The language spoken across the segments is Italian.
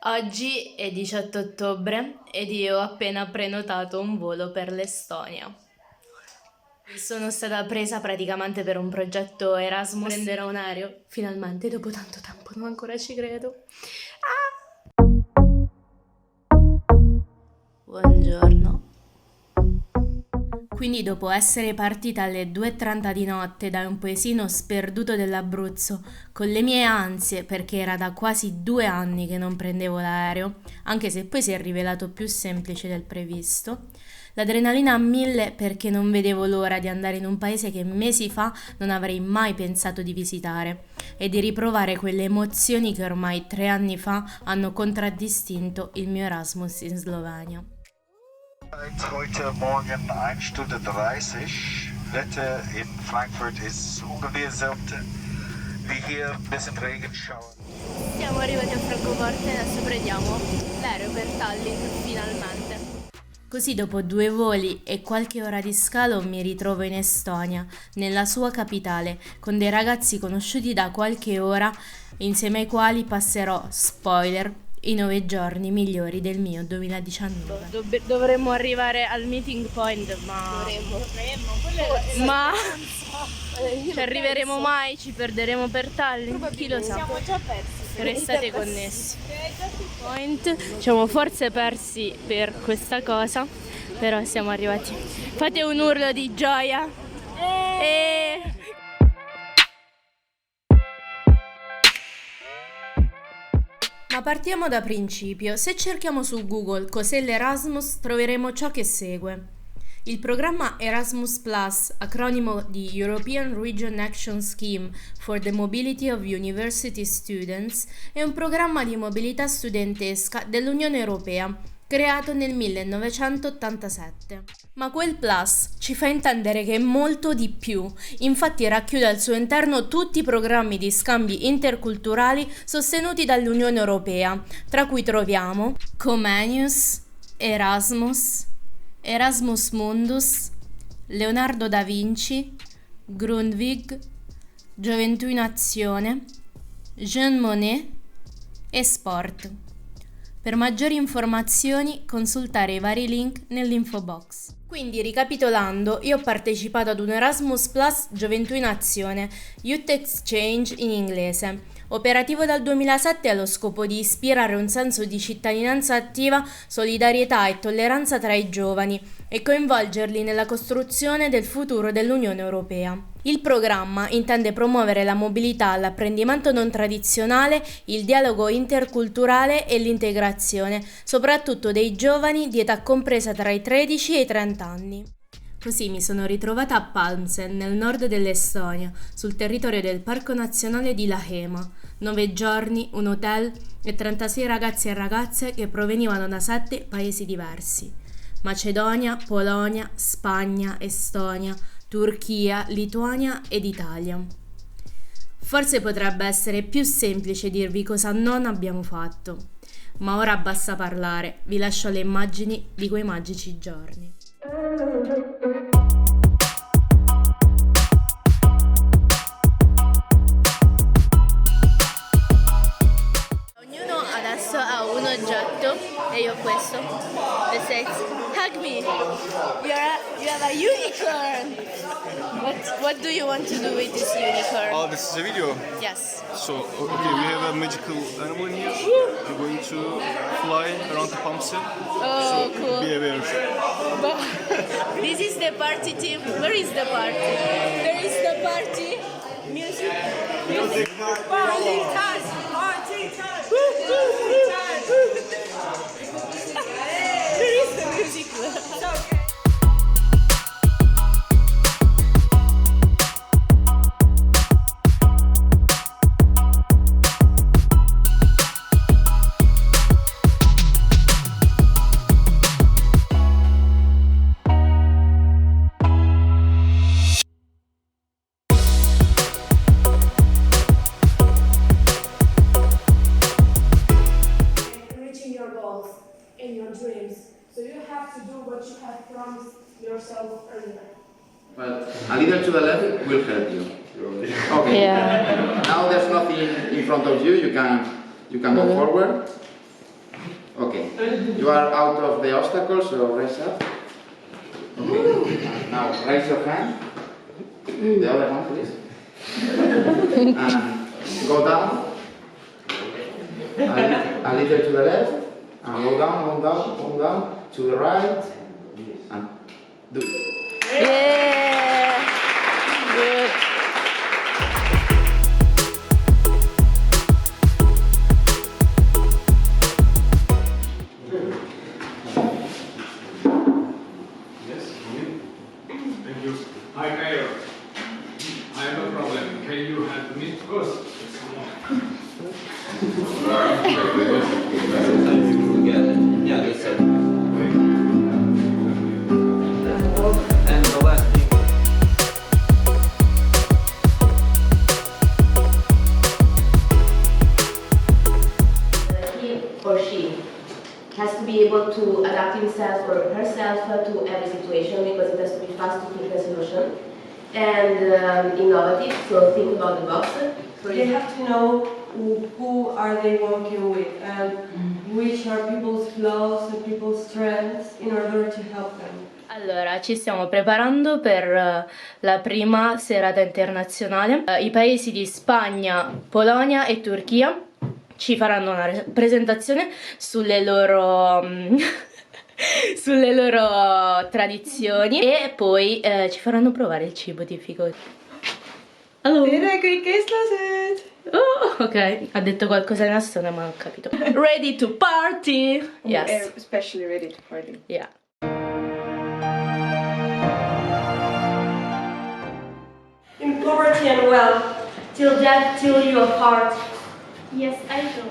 Oggi è 18 ottobre ed io ho appena prenotato un volo per l'Estonia. Sono stata presa praticamente per un progetto Erasmus. Prenderò un aereo, finalmente, dopo tanto tempo, non ancora ci credo. Buongiorno. Quindi dopo essere partita alle 2:30 di notte da un paesino sperduto dell'Abruzzo, con le mie ansie perché era da quasi 2 anni che non prendevo l'aereo, anche se poi si è rivelato più semplice del previsto, l'adrenalina a 1000 perché non vedevo l'ora di andare in un paese che mesi fa non avrei mai pensato di visitare e di riprovare quelle emozioni che ormai 3 anni fa hanno contraddistinto il mio Erasmus in Slovenia. Heute Morgen 1 Stunde 30. Wetter in Frankfurt ist ungewiss wie hier, ein bisschen Regenschauer. Siamo arrivati a Francoforte e adesso prendiamo l'aereo per Tallinn, finalmente. Così dopo 2 voli e qualche ora di scalo mi ritrovo in Estonia, nella sua capitale, con dei ragazzi conosciuti da qualche ora, insieme ai quali passerò, spoiler, i 9 giorni migliori del mio 2019. Dovremmo arrivare al meeting point, ma ci arriveremo mai? Ci perderemo per Tallinn? Chi lo sa? Siamo già persi. Restate connessi. Point. Siamo forse persi per questa cosa, però siamo arrivati. Fate un urlo di gioia. Ma partiamo da principio. Se cerchiamo su Google cos'è l'Erasmus, troveremo ciò che segue. Il programma Erasmus Plus, acronimo di European Region Action Scheme for the Mobility of University Students, è un programma di mobilità studentesca dell'Unione Europea, creato nel 1987. Ma quel Plus ci fa intendere che è molto di più, infatti racchiude al suo interno tutti i programmi di scambi interculturali sostenuti dall'Unione Europea, tra cui troviamo Comenius, Erasmus, Erasmus Mundus, Leonardo da Vinci, Grundtvig, Gioventù in Azione, Jean Monnet e Sport. Per maggiori informazioni consultare i vari link nell'info box. Quindi, ricapitolando, io ho partecipato ad un Erasmus Plus Gioventù in Azione, Youth Exchange in inglese, operativo dal 2007 allo scopo di ispirare un senso di cittadinanza attiva, solidarietà e tolleranza tra i giovani e coinvolgerli nella costruzione del futuro dell'Unione Europea. Il programma intende promuovere la mobilità, l'apprendimento non tradizionale, il dialogo interculturale e l'integrazione, soprattutto dei giovani di età compresa tra i 13 e i 30 anni. Così mi sono ritrovata a Palmsen, nel nord dell'Estonia, sul territorio del Parco Nazionale di Lahema. 9 giorni, un hotel e 36 ragazzi e ragazze che provenivano da 7 paesi diversi. Macedonia, Polonia, Spagna, Estonia, Turchia, Lituania ed Italia. Forse potrebbe essere più semplice dirvi cosa non abbiamo fatto, ma ora basta parlare, vi lascio le immagini di quei magici giorni. Ognuno adesso ha un oggetto e io ho questo. It says, hug me. You have a unicorn. What do you want to do with this unicorn? Oh, this is a video. Yes. So, okay, we have a magical animal in here. We're going to fly around the pump set. Oh, So, cool. be aware. But this is the party team. Where is the party? There is the party. Music. Party time! Party time! Where is the music? Reaching your goals and your dreams. So you have to do what you have promised yourself earlier. Well, a little to the left will help you. Okay. Yeah. Now there's nothing in front of you. You can go forward. Okay. You are out of the obstacles, so raise up. Okay. Now raise your hand. The other hand, please. And go down. A little to the left. And go down, to the right. And do it. Yeah. Good. Thank you. Hi, Cairo. I have a problem. Can you help me? Of course. Yeah, that's it. And the last thing. He or she has to be able to adapt himself or herself to every situation because it has to be fast to think a solution and innovative, so think about the box. They have to know who are they working with and which are people's flaws and people's strengths in order to help them. Allora, ci stiamo preparando per la prima serata internazionale. I paesi di Spagna, Polonia e Turchia ci faranno una presentazione sulle loro sulle loro tradizioni e poi ci faranno provare il cibo tipico. Allora. Oh, ok, ha detto qualcosa in astone ma non ho capito. Ready to party? Yes. Especially ready to party. Yeah. In poverty and wealth, till death till you apart. Yes, I do.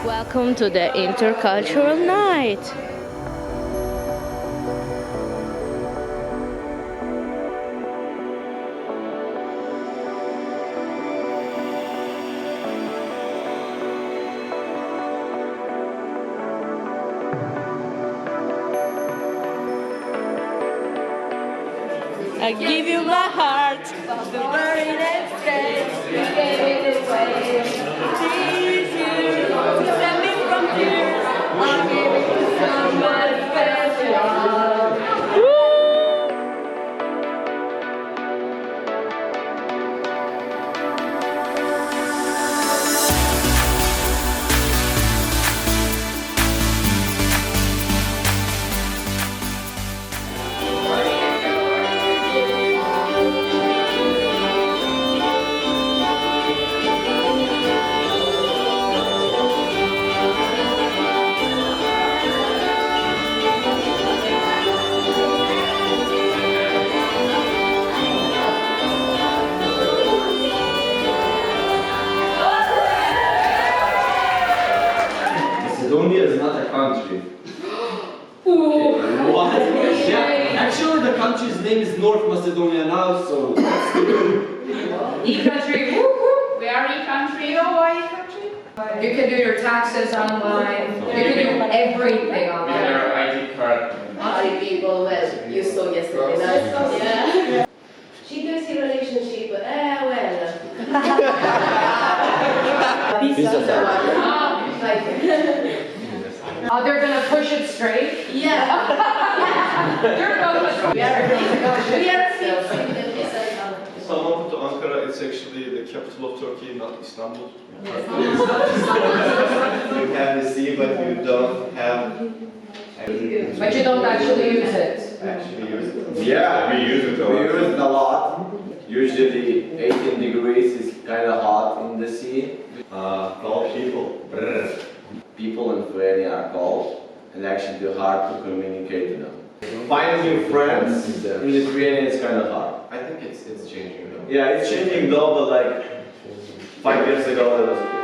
Welcome to the Intercultural Night. I give you my heart, the very next day you gave it away. Please you, to save me from tears, I'll give it to someone special. Macedonia is not a country. Okay. What? Yeah. Actually, the country's name is North Macedonia now, so that's E-country, woo-hoo. We are e-country. Oh, why e-country? You can do your taxes online. You can do everything online. your ID card. Party people, well, you saw yesterday night. Yeah. Cheating relationship, well. Oh, they're gonna push it straight? Yeah. They're gonna push it. We are fixing the visa. Someone put to Ankara, it's actually the capital of Turkey, not Istanbul. You have the sea, but you don't have. But you don't actually use it. Actually use it. Yeah, we use it a lot. We use it a lot. Usually 18 degrees is kind of hot in the sea. Cold people. Brr. People in Lithuania are cold and actually hard to communicate to them. Finding new friends in Lithuania is kind of hard. I think it's changing. Yeah, it's changing though, but like 5 years ago that was cool.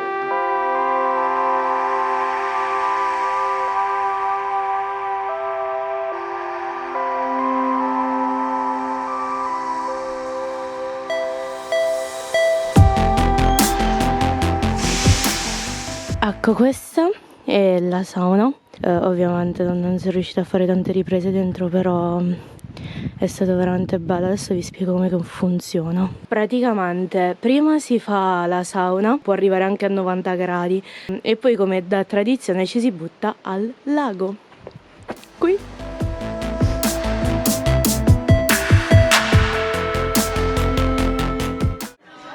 Ecco, questa è la sauna. Ovviamente non sono riuscita a fare tante riprese dentro, però è stato veramente bello. Adesso vi spiego come funziona. Praticamente prima si fa la sauna, può arrivare anche a 90 gradi, e poi, come da tradizione, ci si butta al lago. Qui.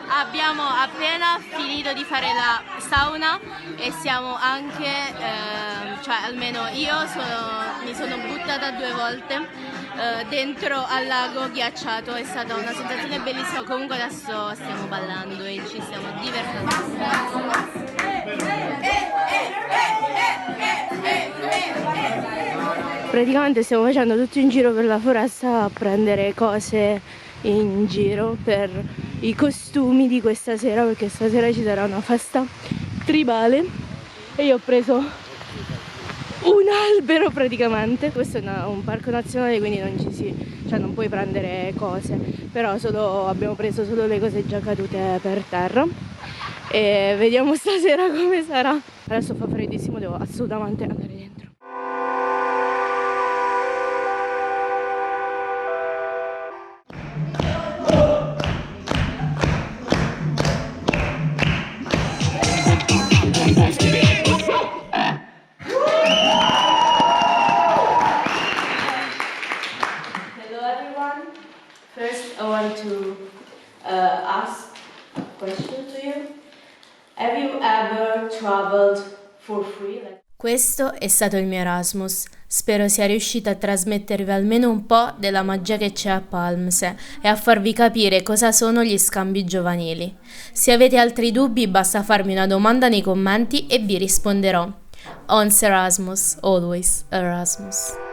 Abbiamo appena finito di fare la sauna e siamo anche, cioè almeno io mi sono buttata 2 volte dentro al lago ghiacciato. È stata una sensazione bellissima. Comunque adesso stiamo ballando e ci stiamo divertendo. Praticamente stiamo facendo tutto in giro per la foresta a prendere cose in giro per i costumi di questa sera, perché stasera ci sarà una festa tribale e io ho preso un albero praticamente. Questo è un parco nazionale, quindi non puoi prendere cose, però abbiamo preso solo le cose già cadute per terra e vediamo stasera come sarà. Adesso fa freddissimo, devo assolutamente andare dentro. First, I want to ask a question to you. Have you ever traveled for free? Questo è stato il mio Erasmus. Spero sia riuscita a trasmettervi almeno un po' della magia che c'è a Palmse e a farvi capire cosa sono gli scambi giovanili. Se avete altri dubbi, basta farmi una domanda nei commenti e vi risponderò. Once Erasmus, always Erasmus.